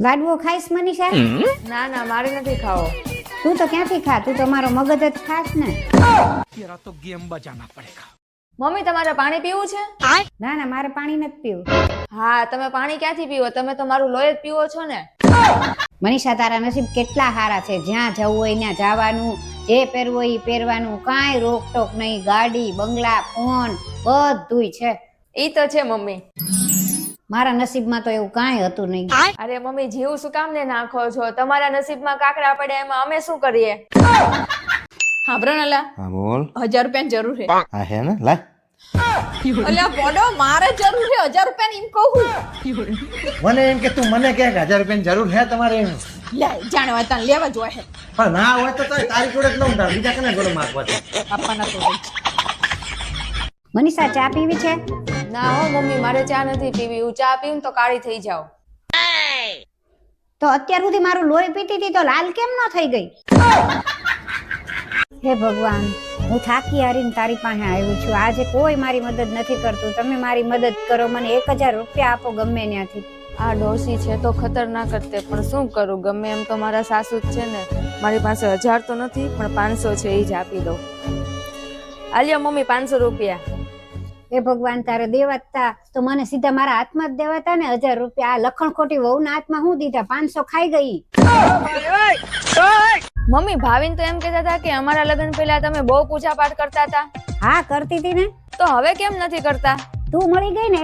લાડવો ખાઈશ મનીષા? ના ના મારે નથી ખાવો. તું તો ક્યાંથી ખા? તું તો મારો મગજ જ ખાસ ને. तेरा तो गेम बजाना पड़ेगा. મમ્મી તમારે પાણી પીવું છે? ના ના, મારે પાણી નથી પીવું. હા તમે પાણી ક્યાંથી પીવો? તમે તો મારું લોહી જ પીવો છો ને. મનીષા, તારા નસીબ કેટલા સારા છે. જ્યાં જવું હોય ત્યાં જવાનું, જે પહેરવું હોય એ પહેરવાનું, કાંઈ રોકટોક નહીં. ગાડી, બંગલા, ફોન બધુંય છે. ઈ તો છે મમ્મી. મારા નસીબમાં તો એવું કાંઈ હતું નહીં. અરે મમ્મી જીવ શું કામ ને નાખો છો? તમારા નસીબમાં કાકડા પડે એમાં અમે શું કરીએ? હા બ્રનલા, હા બોલ. 1000 રૂપિયાની જરૂર છે. હા હે ને, લાય. અલ્યા બોડો, મારે જરૂર છે 1000 રૂપિયાની એમ કહું. મને એમ કે તું મને કે 1000 રૂપિયાની જરૂર છે તમારે એમ. લે જાણવા તને લેવા જોઈએ છે. પણ ના હોય તો તારી જોડે જ લઉં તાર, બીજા કને જોડે માંગવા છે. આપવાના તો મનીષા, ચા પીવી છે? ના હો મમ્મી, મારે ચા નથી પીવી. હું ચા પીવું તો કાળી થઈ જાવ. તો અત્યાર સુધી મારું લોહી પીતી હતી તો લાલ કેમ ન થઈ ગઈ? હે ભગવાન, હું થાકી હારીને તારી પાસે આવી છું. આજે કોઈ મારી મદદ નથી કરતું. તમે મારી મદદ કરો, મને 1000 રૂપિયા આપો ગમે ત્યાંથી. આ ડોસી છે તો ખતરનાક જ તે, પણ શું કરું? ગમે એમ તો મારા સાસુ જ છે ને. મારી પાસે 1000 તો નથી, પણ 500 છે, એ જ આપી દઉં. આલ્યો મમ્મી 500 રૂપિયા. હે ભગવાન, તારે દેવાતા તો મને સીધા મારા હાથમાં જ દેવાતા ને 1000 રૂપિયા. આ લખણ ખોટી વહુના હાથમાં હું દીધા? 500 ખાઈ ગઈ. મમ્મી ભાવિન તો એમ કહેતા હતા કે અમારા લગ્ન પહેલા તમે બહુ પૂજા પાઠ કરતા હતા. હા, કરતી હતી ને. તો હવે કેમ નથી કરતા? તું મળી ગઈ ને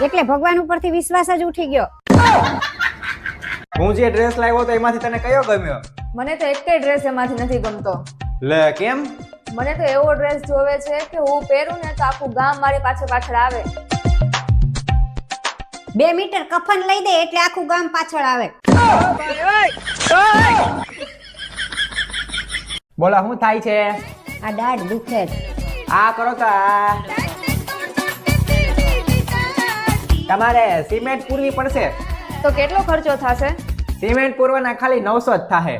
એટલે ભગવાન ઉપરથી વિશ્વાસ જ ઉઠી ગયો. હું જે ડ્રેસ લાવ્યો તો એમાંથી તને કયો ગમ્યો? મને તો એકેય ડ્રેસ એમાંથી નથી ગમતો. લે કેમ? મને તો એવો ડ્રેસ જોવે છે કે હું પહેરું ને તો આખું ગામ મારી પાછળ આવે. 2 મીટર કફન લઈ દે એટલે આખું ગામ પાછળ આવે. બોલા શું થાય છે? આ દાઢ દુખે છે. આ કરો તો આ. તમારે સિમેન્ટ પૂરવી પડશે. તો કેટલો ખર્ચો થશે? સિમેન્ટ પૂરવાના ખાલી 900 જ થાહે.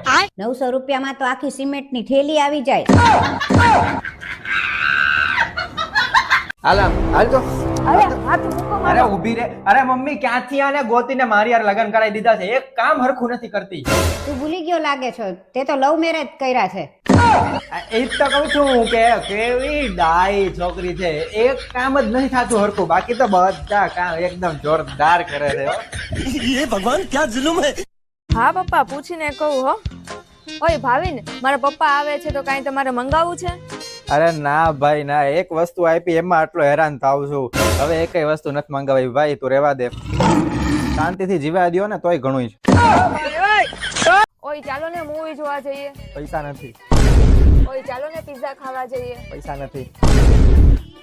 900 રૂપિયામાં તો આખી સિમેન્ટની થેલી આવી જાય. હાલ તો. અરે હાથ મૂકો અરે ઊભી રે. અરે મમ્મી ક્યાંથી આને ગોતીને મારી યાર લગન કરાવી દીધા છે? એક કામ હરખું નથી કરતી. તું ભૂલી ગયો લાગે છો. તે તો લવ મેરેજ કર્યા છે. એ જ તો કહું છું કે કેવી ડાઈ છોકરી છે. એક કામ જ નહીં થતું હરખું, બાકી તો બધા કામ એકદમ જોરદાર કરે છે. ये भगवान क्या जुल्म है. હા પપ્પા, પૂછીને કહું હો. ઓય ભાવિન, મારા પપ્પા આવે છે તો કાંઈ તમારે મંગાવવું છે? અરે ના ભાઈ ના, એક વસ્તુ આપી એમાં આટલો હેરાન થાવ છું. હવે એકેય વસ્તુ નથી મંગાવી ભાઈ, તું રહેવા દે. શાંતિથી જીવા દ્યો ને તોય ઘણું છે. ઓય ચાલો ને મૂવી જોવા જઈએ. પૈસા નથી. ઓય ચાલો ને પિઝા ખાવા જઈએ. પૈસા નથી.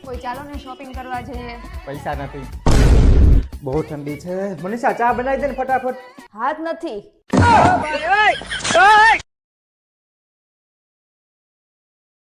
ઓય ચાલો ને શોપિંગ કરવા જઈએ. પૈસા નથી. બહુ ઠંડી છે. મનીષા ચા બનાવી દે ને ફટાફટ. હાથ નથી.